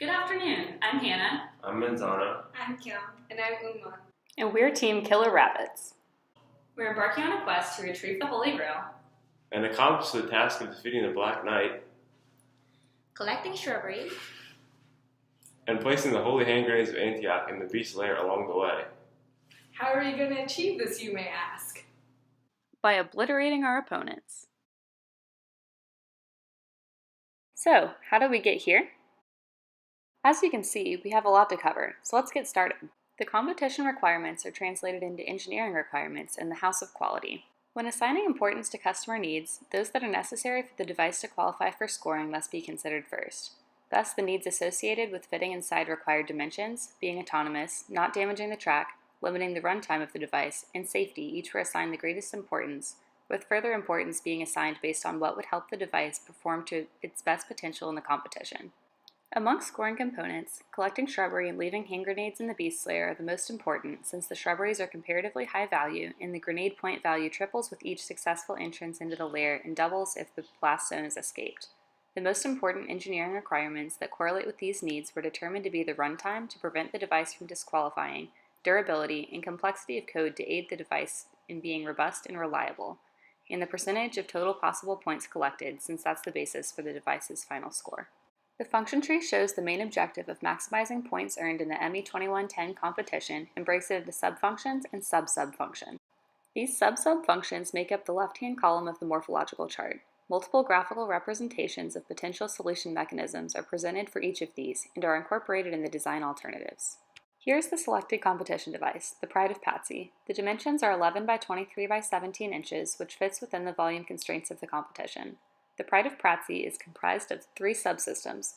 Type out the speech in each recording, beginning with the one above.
Good afternoon. I'm Hannah. I'm Manzano. I'm Kyung. And I'm Uma. And we're Team Killer Rabbits. We're embarking on a quest to retrieve the Holy Grail And accomplish the task of defeating the Black Knight Collecting shrubbery and placing the holy hand grenades of Antioch in the beast's lair along the way. How are you going to achieve this, you may ask? by obliterating our opponents. So, how do we get here? As you can see, we have a lot to cover, so let's get started. The competition requirements are translated into engineering requirements in the House of Quality. When assigning importance to customer needs, those that are necessary for the device to qualify for scoring must be considered first. Thus, the needs associated with fitting inside required dimensions, being autonomous, not damaging the track, limiting the runtime of the device, and safety each were assigned the greatest importance, with further importance being assigned based on what would help the device perform to its best potential in the competition. Among scoring components, collecting shrubbery and leaving hand grenades in the beast's lair are the most important since the shrubberies are comparatively high value and the grenade point value triples with each successful entrance into the lair and doubles if the blast zone is escaped. The most important engineering requirements that correlate with these needs were determined to be the runtime to prevent the device from disqualifying, durability, and complexity of code to aid the device in being robust and reliable, and the percentage of total possible points collected since that's the basis for the device's final score. The function tree shows the main objective of maximizing points earned in the ME2110 competition and breaks it into subfunctions and sub-subfunctions. These sub-subfunctions make up the left-hand column of the morphological chart. Multiple graphical representations of potential solution mechanisms are presented for each of these and are incorporated in the design alternatives. Here's the selected competition device, the Pride of Patsy. The dimensions are 11 by 23 by 17 inches, which fits within the volume constraints of the competition. The Pride of Patsy is comprised of 3 subsystems: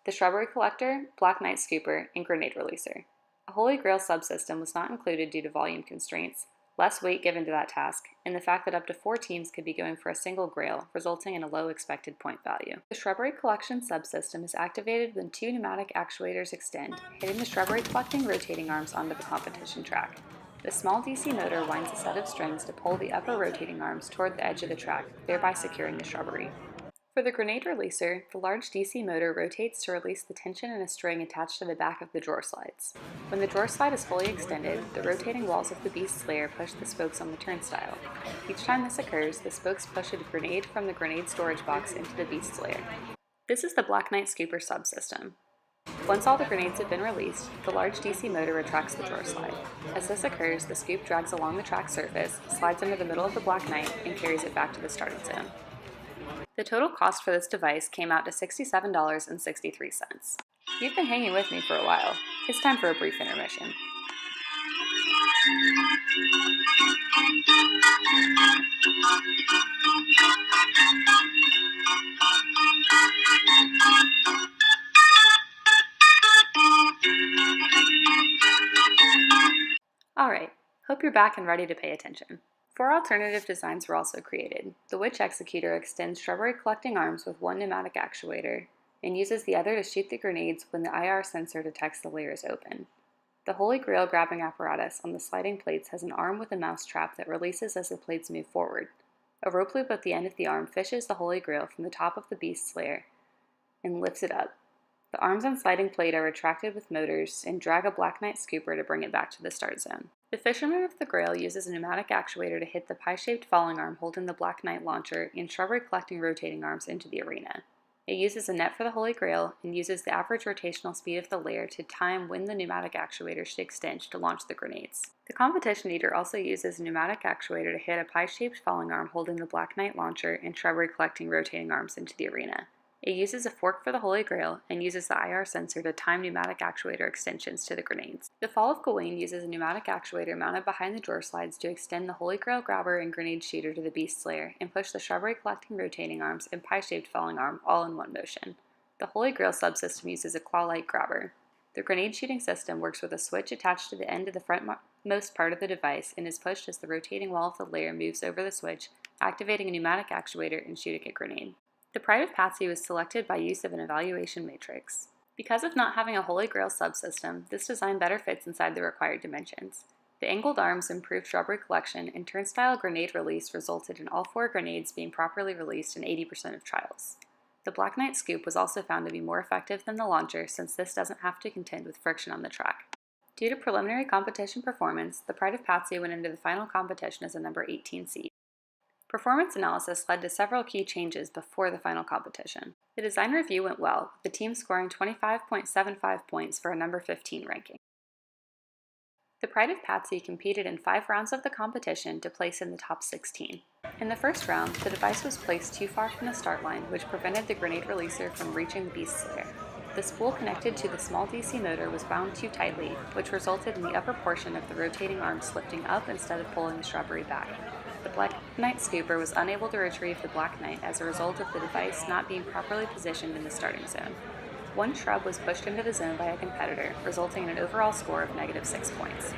the Shrubbery Collector, Black Knight Scooper, and Grenade Releaser. A Holy Grail subsystem was not included due to volume constraints, less weight given to that task, and the fact that up to 4 teams could be going for a single grail, resulting in a low expected point value. The Shrubbery Collection subsystem is activated when 2 pneumatic actuators extend, hitting the shrubbery collecting rotating arms onto the competition track. The small DC motor winds a set of strings to pull the upper rotating arms toward the edge of the track, thereby securing the shrubbery. For the Grenade Releaser, the large DC motor rotates to release the tension in a string attached to the back of the drawer slides. When the drawer slide is fully extended, the rotating walls of the beast's lair push the spokes on the turnstile. Each time this occurs, the spokes push a grenade from the grenade storage box into the beast's lair. This is the Black Knight Scooper subsystem. Once all the grenades have been released, the large DC motor retracts the drawer slide. As this occurs, the scoop drags along the track surface, slides under the middle of the Black Knight, and carries it back to the starting zone. The total cost for this device came out to $67.63. You've been hanging with me for a while. It's time for a brief intermission. Alright, hope you're back and ready to pay attention. 4 alternative designs were also created. The Witch Executor extends shrubbery collecting arms with 1 pneumatic actuator and uses the other to shoot the grenades when the IR sensor detects the layer is open. The Holy Grail grabbing apparatus on the sliding plates has an arm with a mouse trap that releases as the plates move forward. A rope loop at the end of the arm fishes the Holy Grail from the top of the beast's lair and lifts it up. The arms on sliding plate are retracted with motors and drag a Black Knight Scooper to bring it back to the start zone. The Fisherman of the Grail uses a pneumatic actuator to hit the pie-shaped falling arm holding the Black Knight launcher and shrubbery collecting rotating arms into the arena. It uses a net for the Holy Grail and uses the average rotational speed of the layer to time when the pneumatic actuator should extend to launch the grenades. The Competition Eater also uses a pneumatic actuator to hit a pie-shaped falling arm holding the Black Knight launcher and shrubbery collecting rotating arms into the arena. It uses a fork for the Holy Grail and uses the IR sensor to time pneumatic actuator extensions to the grenades. The Fall of Gawain uses a pneumatic actuator mounted behind the drawer slides to extend the Holy Grail grabber and grenade shooter to the beast's lair and push the shrubbery collecting rotating arms and pie-shaped falling arm all in one motion. The Holy Grail subsystem uses a claw-like grabber. The grenade shooting system works with a switch attached to the end of the frontmost part of the device and is pushed as the rotating wall of the layer moves over the switch, activating a pneumatic actuator and shooting a grenade. The Pride of Patsy was selected by use of an evaluation matrix. Because of not having a Holy Grail subsystem, this design better fits inside the required dimensions. The angled arms improved shrubbery collection, and turnstile grenade release resulted in all 4 grenades being properly released in 80% of trials. The Black Knight scoop was also found to be more effective than the launcher since this doesn't have to contend with friction on the track. Due to preliminary competition performance, the Pride of Patsy went into the final competition as a number 18 seed. Performance analysis led to several key changes before the final competition. The design review went well, with the team scoring 25.75 points for a number 15 ranking. The Pride of Patsy competed in 5 rounds of the competition to place in the top 16. In the first round, the device was placed too far from the start line, which prevented the grenade releaser from reaching the Beast Slayer. The spool connected to the small DC motor was bound too tightly, which resulted in the upper portion of the rotating arms lifting up instead of pulling the shrubbery back. The Black Knight scooper was unable to retrieve the Black Knight as a result of the device not being properly positioned in the starting zone. One shrub was pushed into the zone by a competitor, resulting in an overall score of -6 points.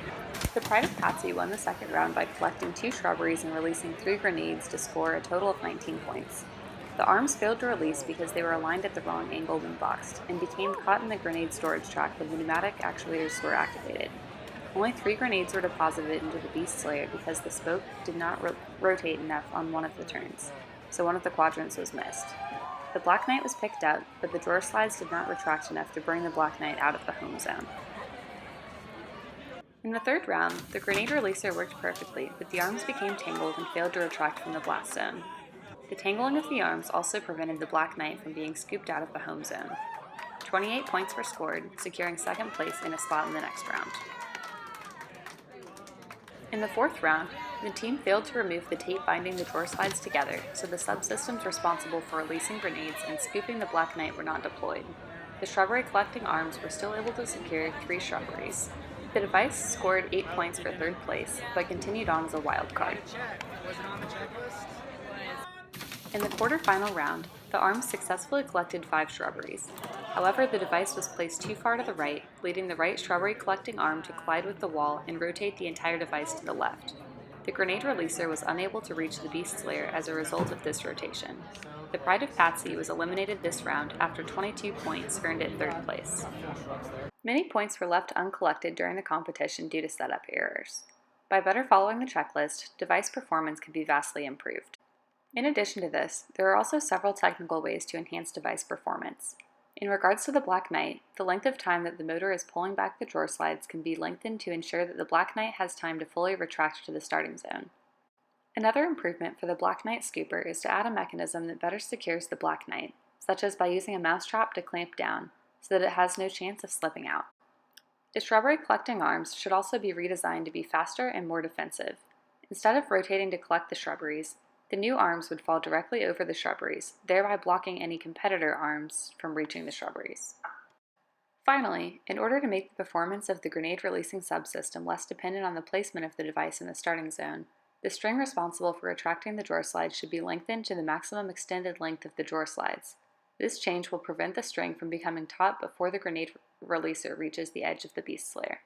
The Pride of Patsy won the second round by collecting 2 shrubberies and releasing 3 grenades to score a total of 19 points. The arms failed to release because they were aligned at the wrong angle when boxed, and became caught in the grenade storage track when the pneumatic actuators were activated. Only 3 grenades were deposited into the Beast Slayer because the spoke did not rotate enough on one of the turns, so one of the quadrants was missed. The Black Knight was picked up, but the drawer slides did not retract enough to bring the Black Knight out of the home zone. In the third round, the grenade releaser worked perfectly, but the arms became tangled and failed to retract from the blast zone. The tangling of the arms also prevented the Black Knight from being scooped out of the home zone. 28 points were scored, securing second place in a spot in the next round. In the fourth round, the team failed to remove the tape binding the drawer slides together, so the subsystems responsible for releasing grenades and scooping the Black Knight were not deployed. The shrubbery collecting arms were still able to secure 3 shrubberies. The device scored 8 points for third place, but continued on as a wild card. In the quarterfinal round, the arms successfully collected 5 shrubberies. However, the device was placed too far to the right, leading the right shrubbery collecting arm to collide with the wall and rotate the entire device to the left. The grenade releaser was unable to reach the Beast Slayer as a result of this rotation. The Pride of Patsy was eliminated this round after 22 points earned at third place. Many points were left uncollected during the competition due to setup errors. By better following the checklist, device performance could be vastly improved. In addition to this, there are also several technical ways to enhance device performance. In regards to the Black Knight, the length of time that the motor is pulling back the drawer slides can be lengthened to ensure that the Black Knight has time to fully retract to the starting zone. Another improvement for the Black Knight scooper is to add a mechanism that better secures the Black Knight, such as by using a mousetrap to clamp down, so that it has no chance of slipping out. The shrubbery collecting arms should also be redesigned to be faster and more defensive. Instead of rotating to collect the shrubberies, the new arms would fall directly over the shrubberies, thereby blocking any competitor arms from reaching the shrubberies. Finally, in order to make the performance of the grenade-releasing subsystem less dependent on the placement of the device in the starting zone, the string responsible for retracting the drawer slides should be lengthened to the maximum extended length of the drawer slides. This change will prevent the string from becoming taut before the grenade releaser reaches the edge of the Beast Slayer.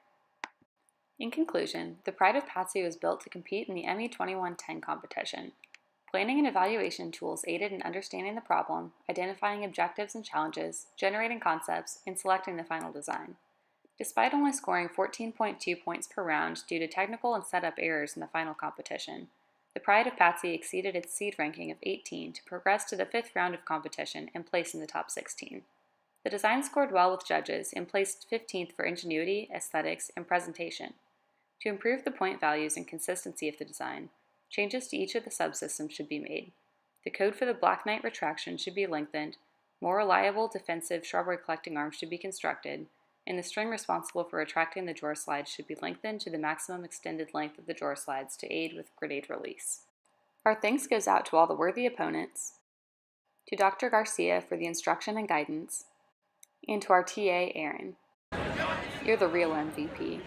In conclusion, the Pride of Patsy was built to compete in the ME 2110 competition. Planning and evaluation tools aided in understanding the problem, identifying objectives and challenges, generating concepts, and selecting the final design. Despite only scoring 14.2 points per round due to technical and setup errors in the final competition, the Pride of Patsy exceeded its seed ranking of 18 to progress to the 5th round of competition and place in the top 16. The design scored well with judges and placed 15th for ingenuity, aesthetics, and presentation. To improve the point values and consistency of the design, changes to each of the subsystems should be made. The code for the Black Knight retraction should be lengthened, more reliable defensive shrubbery collecting arms should be constructed, and the string responsible for retracting the drawer slides should be lengthened to the maximum extended length of the drawer slides to aid with grenade release. Our thanks goes out to all the worthy opponents, to Dr. García for the instruction and guidance, and to our TA, Aaron. You're the real MVP.